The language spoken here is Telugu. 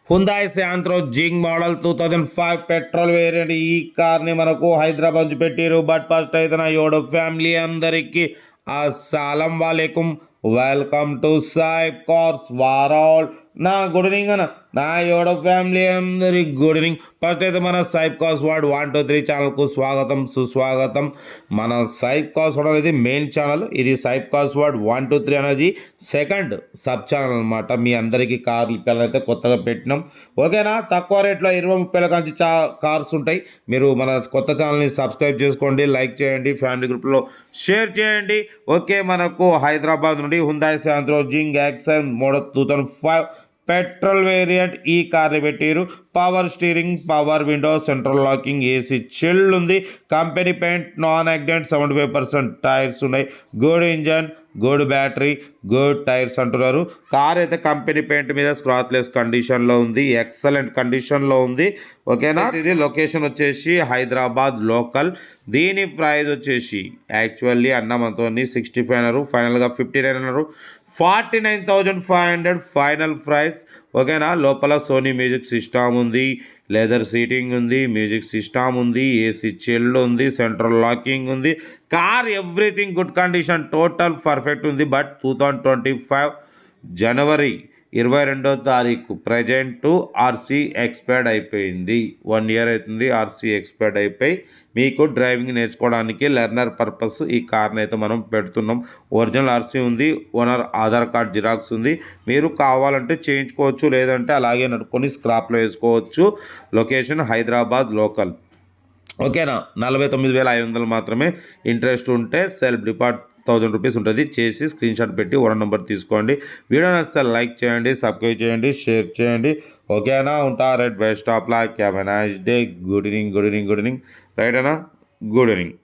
హుందాయ్ శాంత్రో జింగ్ మోడల్ 2005 పెట్రోల్ వేరియంట్ ఈ కార్ని మనకు హైదరాబాద్ నుంచి పెట్టారు. బట్ ఫస్ట్ అయితే నా యోడో ఫ్యామిలీ అందరికీ అస్సలం వాలేకుం, వెల్కమ్ టు సాయిబ్ కార్స్ వారాల్. నా గుడ్ ఈవినింగ్ అన్న, నా యోడో ఫ్యామిలీ అందరికి గుడ్ ఈవినింగ్. ఫస్ట్ అయితే మన సాయిబ్ కార్స్ వార్డ్ 1 2 3 ఛానల్కు స్వాగతం సుస్వాగతం. మన సాయిబ్ కార్స్ వార్డ్ అనేది మెయిన్ ఛానల్, ఇది సాయిబ్ కార్స్ వార్డ్ 1 2 3 అనేది సెకండ్ సబ్ ఛానల్ అనమాట. మీ అందరికీ కార్లు అయితే కొత్తగా పెట్టినాం, ఓకేనా. తక్కువ రేట్లో 20-30 నుంచి కార్స్ ఉంటాయి. మీరు మన కొత్త ఛానల్ని సబ్స్క్రైబ్ చేసుకోండి, లైక్ చేయండి, ఫ్యామిలీ గ్రూప్లో షేర్ చేయండి. ఓకే, మనకు హైదరాబాద్ నుండి హుందాయ్ శాంత్రో జింగ్ యాక్సెల్ మోడల్ 2005 పెట్రోల్ వేరియంట్ ఈ కార్ని పెట్టారు. Power steering, power window, central locking, AC chilled ఉంది. Company paint, non accident, 75% tyres ఉన్నాయి. Good engine, good battery, good tyres అంటున్నారు. కార్ అయితే కంపెనీ పెయింట్ మీద స్క్రాచ్లెస్ కండిషన్లో ఉంది, ఎక్సలెంట్ కండిషన్లో ఉంది, ఓకేనా. ఇది లొకేషన్ వచ్చేసి హైదరాబాద్ లోకల్. దీని ప్రైస్ వచ్చేసి యాక్చువల్లీ అన్నమంతో 65 అన్నారు, ఫైనల్గా 59 అన్నారు. 49,500 ఫైనల్ ప్రైస్, ఓకేనా. లోపల సోనీ మ్యూజిక్ సిస్టమ్ ఉంది, లెదర్ సీటింగ్ ఉంది, మ్యూజిక్ సిస్టమ్ ఉంది, ఏసీ చిల్డ్ ఉంది, సెంట్రల్ లాకింగ్ ఉంది. Car everything good condition, total perfect ఉంది. బట్ 2025 జనవరి 22వ తారీఖు ప్రజెంట్ ఆర్సీ ఎక్స్పైర్డ్ అయిపోయింది. 1 ఇయర్ అవుతుంది ఆర్సీ ఎక్స్పైర్డ్ అయిపోయి. మీకు డ్రైవింగ్ నేర్చుకోవడానికి లెర్నర్ పర్పస్ ఈ కార్ని అయితే మనం పెడుతున్నాం. ఒరిజినల్ ఆర్సీ ఉంది, ఓనర్ ఆధార్ కార్డ్ జిరాక్స్ ఉంది. మీరు కావాలంటే చేయించుకోవచ్చు, లేదంటే అలాగే నడుకొని స్క్రాప్లో వేసుకోవచ్చు. లొకేషన్ హైదరాబాద్ లోకల్, ఓకేనా. 49,500 మాత్రమే. ఇంట్రెస్ట్ ఉంటే సెల్ఫ్ డిపార్ట్ 1000 రూపీస్ ఉంటుంది. చేసి స్క్రీన్ షాట్ పెట్టి ఓనర్ నెంబర్ తీసుకోండి. వీడియో నచ్చితే లైక్ చేయండి, సబ్స్క్రైబ్ చేయండి, షేర్ చేయండి, ఓకేనా. ఉంటా right, best of luck, have a nice day. Good evening, good evening, good evening, right అన్నా, గుడ్ ఈవినింగ్.